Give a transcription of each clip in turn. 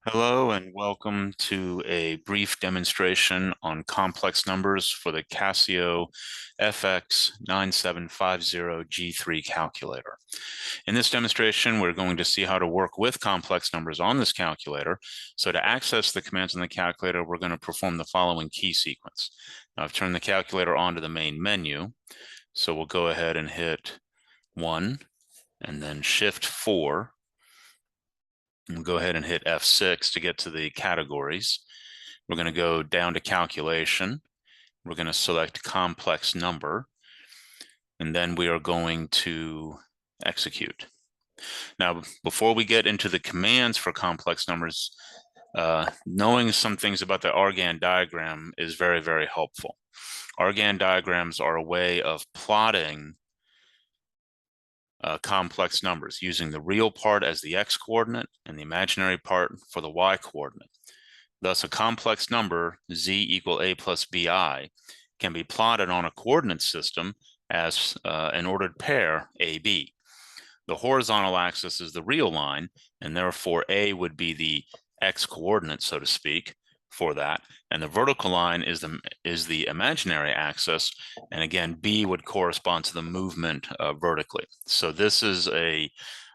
Hello and welcome to a brief demonstration on complex numbers for the Casio FX9750G3 calculator. In this demonstration, we're going to see how to work with complex numbers on this calculator. So to access the commands on the calculator, we're going to perform the following key sequence. Now I've turned the calculator onto the main menu. So we'll go ahead and hit 1 and then Shift 4. We'll go ahead and hit F6 to get to the categories. We're going to go down to calculation. We're going to select complex number, and then we are going to execute. Now, before we get into the commands for complex numbers, knowing some things about the Argand diagram is very, very helpful. Argand diagrams are a way of plotting complex numbers using the real part as the x-coordinate and the imaginary part for the y-coordinate. Thus, a complex number, z equal a plus bi, can be plotted on a coordinate system as an ordered pair, AB. The horizontal axis is the real line, and therefore a would be the x-coordinate, so to speak, for that. And the vertical line is the imaginary axis, and again, b would correspond to the movement vertically. So this is a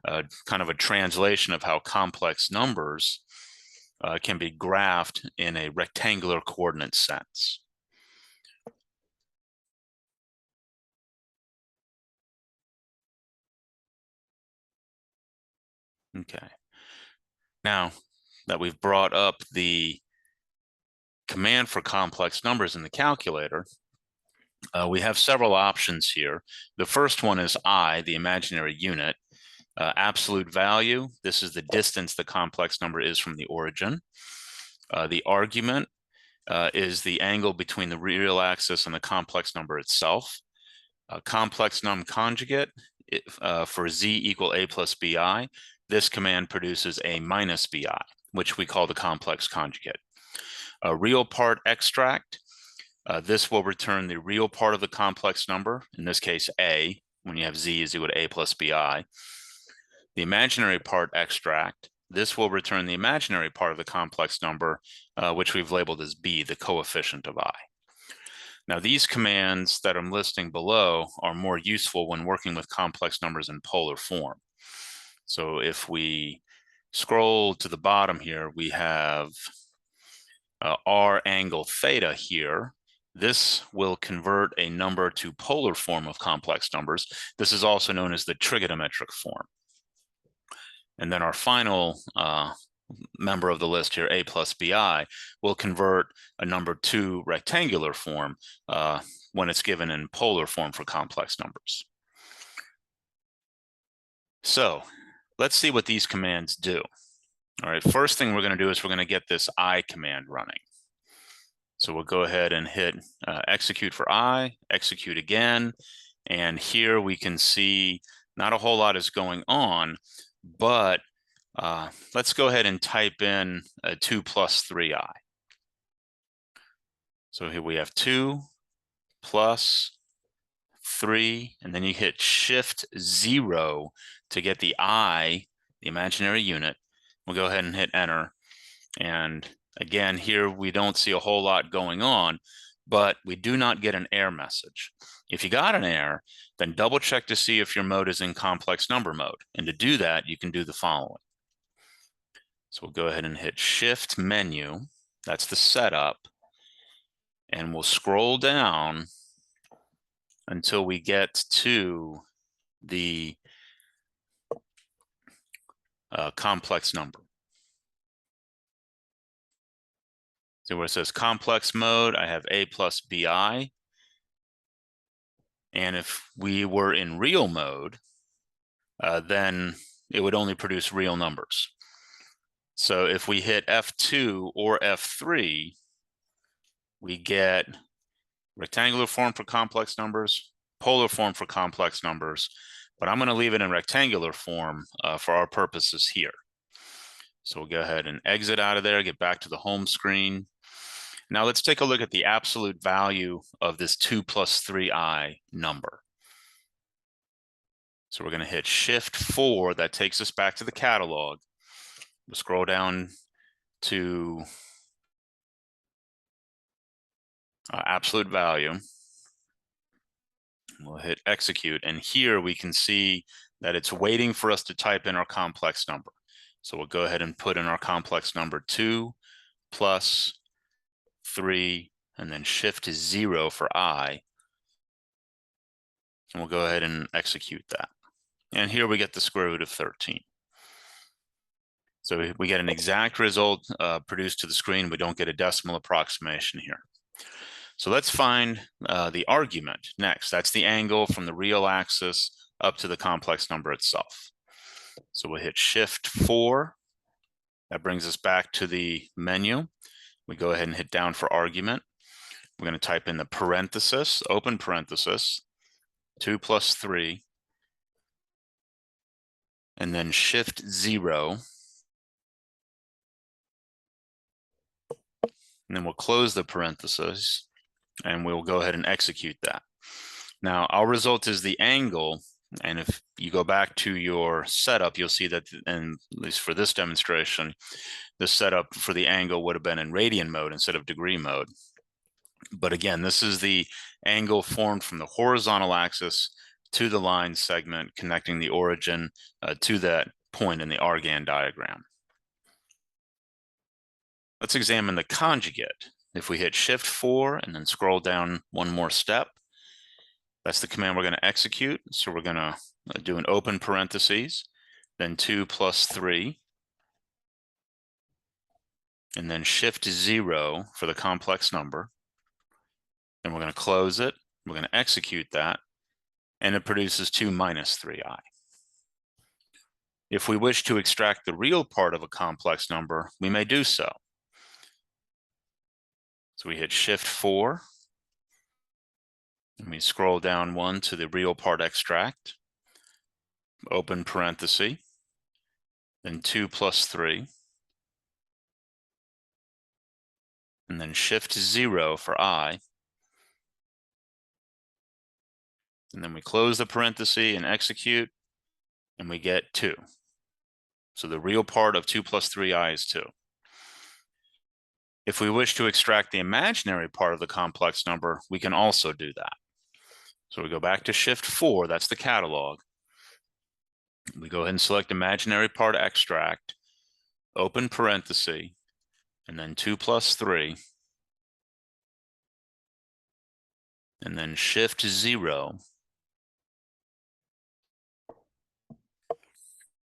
kind of a translation of how complex numbers can be graphed in a rectangular coordinate sense. Okay. Now that we've brought up the command for complex numbers in the calculator, we have several options here. The first one is I, the imaginary unit. Absolute value, this is the distance the complex number is from the origin. The argument is the angle between the real axis and the complex number itself. Complex num conjugate for z equal a plus bi, this command produces a minus bi, which we call the complex conjugate. A real part extract, this will return the real part of the complex number, in this case a, when you have z is equal to a plus bi. The imaginary part extract, this will return the imaginary part of the complex number, which we've labeled as b, the coefficient of I. Now, these commands that I'm listing below are more useful when working with complex numbers in polar form. So if we scroll to the bottom here, we have r angle theta here. This will convert a number to polar form of complex numbers. This is also known as the trigonometric form. And then our final member of the list here, a plus bi, will convert a number to rectangular form when it's given in polar form for complex numbers. So let's see what these commands do. All right, first thing we're going to do is we're going to get this I command running. So we'll go ahead and hit execute for I, execute again. And here we can see not a whole lot is going on, but let's go ahead and type in 2 plus 3i. So here we have 2 plus 3, and then you hit Shift 0 to get the I, the imaginary unit. We'll go ahead and hit enter. And again, here we don't see a whole lot going on, but we do not get an error message. If you got an error, then double check to see if your mode is in complex number mode. And to do that, you can do the following. So we'll go ahead and hit Shift menu. That's the setup. And we'll scroll down until we get to the complex number. So where it says complex mode, I have a plus bi. And if we were in real mode, then it would only produce real numbers. So if we hit F2 or F3, we get rectangular form for complex numbers, polar form for complex numbers, but I'm going to leave it in rectangular form for our purposes here. So we'll go ahead and exit out of there, get back to the home screen. Now let's take a look at the absolute value of this 2 plus 3i number. So we're going to hit Shift 4. That takes us back to the catalog. We'll scroll down to absolute value. We'll hit execute, and here we can see that it's waiting for us to type in our complex number. So we'll go ahead and put in our complex number 2 plus 3, and then shift to 0 for I. And we'll go ahead and execute that. And here we get the square root of 13. So we get an exact result produced to the screen. We don't get a decimal approximation here. So let's find the argument next. That's the angle from the real axis up to the complex number itself. So we'll hit Shift 4. That brings us back to the menu. We go ahead and hit down for argument. We're going to type in the parenthesis, open parenthesis, 2 plus 3, and then Shift 0. And then we'll close the parenthesis, and we'll go ahead and execute that. Now, our result is the angle, and if you go back to your setup, you'll see that, and at least for this demonstration, the setup for the angle would have been in radian mode instead of degree mode. But again, this is the angle formed from the horizontal axis to the line segment connecting the origin to that point in the Argand diagram. Let's examine the conjugate. If we hit Shift 4 and then scroll down one more step, that's the command we're going to execute. So we're going to do an open parentheses, then 2 plus 3, and then Shift 0 for the complex number. Then we're going to close it. We're going to execute that, and it produces 2 minus 3i. If we wish to extract the real part of a complex number, we may do so. So we hit Shift 4, and we scroll down one to the real part extract, open parenthesis, then 2 plus 3, and then Shift 0 for I, and then we close the parenthesis and execute, and we get 2. So the real part of 2 plus 3i is 2. If we wish to extract the imaginary part of the complex number, we can also do that. So we go back to Shift 4, that's the catalog. We go ahead and select imaginary part extract, open parenthesis, and then 2 plus 3, and then Shift 0,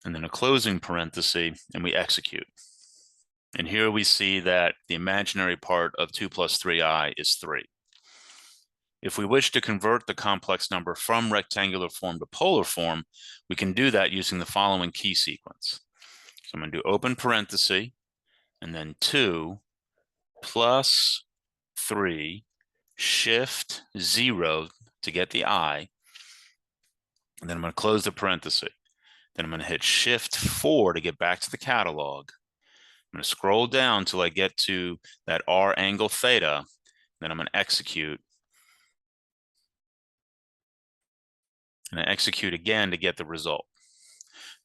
and then a closing parenthesis, and we execute. And here we see that the imaginary part of 2 plus 3i is 3. If we wish to convert the complex number from rectangular form to polar form, we can do that using the following key sequence. So I'm going to do open parenthesis, and then 2 plus 3, Shift 0 to get the I, and then I'm going to close the parenthesis. Then I'm going to hit Shift 4 to get back to the catalog. I'm going to scroll down till I get to that R angle theta. Then I'm going to execute. And I execute again to get the result.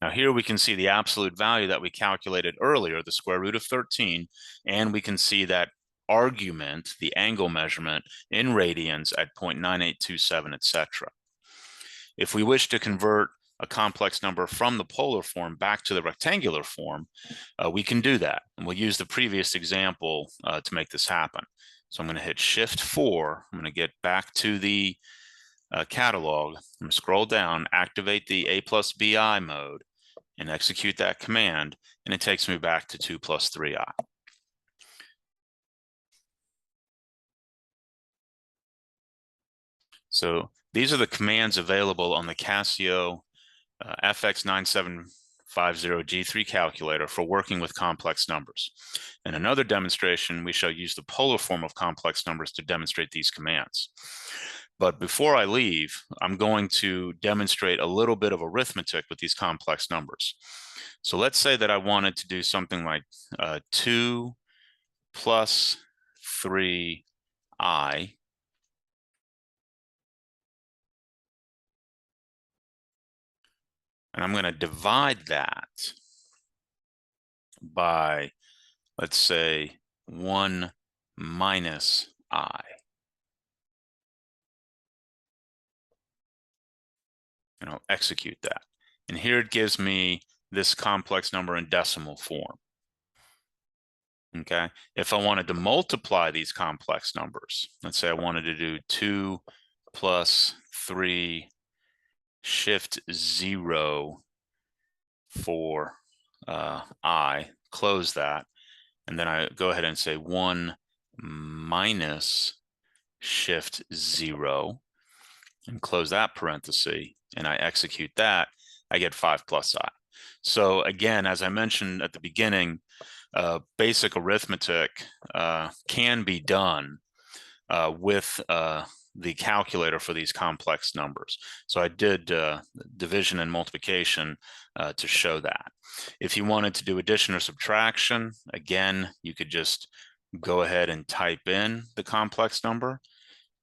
Now here we can see the absolute value that we calculated earlier, the square root of 13, and we can see that argument, the angle measurement in radians at 0.9827, etc. If we wish to convert a complex number from the polar form back to the rectangular form, we can do that. And we'll use the previous example to make this happen. So I'm going to hit Shift 4. I'm going to get back to the catalog. I'm going to scroll down, activate the A plus BI mode, and execute that command, and it takes me back to 2 plus 3i. So these are the commands available on the Casio FX9750G3 calculator for working with complex numbers. In another demonstration, we shall use the polar form of complex numbers to demonstrate these commands. But before I leave, I'm going to demonstrate a little bit of arithmetic with these complex numbers. So let's say that I wanted to do something like 2 plus 3i, and I'm going to divide that by, let's say 1 minus I. And I'll execute that. And here it gives me this complex number in decimal form. Okay, if I wanted to multiply these complex numbers, let's say I wanted to do 2 plus 3 shift 0 for I, close that, and then I go ahead and say 1 minus shift 0 and close that parenthesis, and I execute that, I get 5 plus I. So again, as I mentioned at the beginning, basic arithmetic can be done with the calculator for these complex numbers. So I did division and multiplication to show that. If you wanted to do addition or subtraction, again, you could just go ahead and type in the complex number,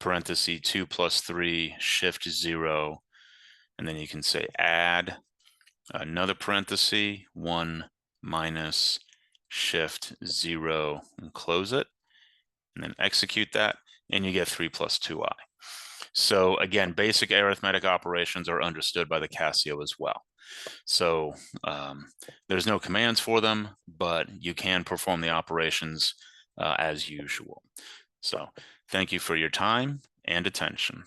parenthesis 2 plus 3 shift 0, and then you can say add another parenthesis 1 minus shift 0 and close it, and then execute that, and you get 3 plus 2i. So again, basic arithmetic operations are understood by the Casio as well. So there's no commands for them, but you can perform the operations as usual. So thank you for your time and attention.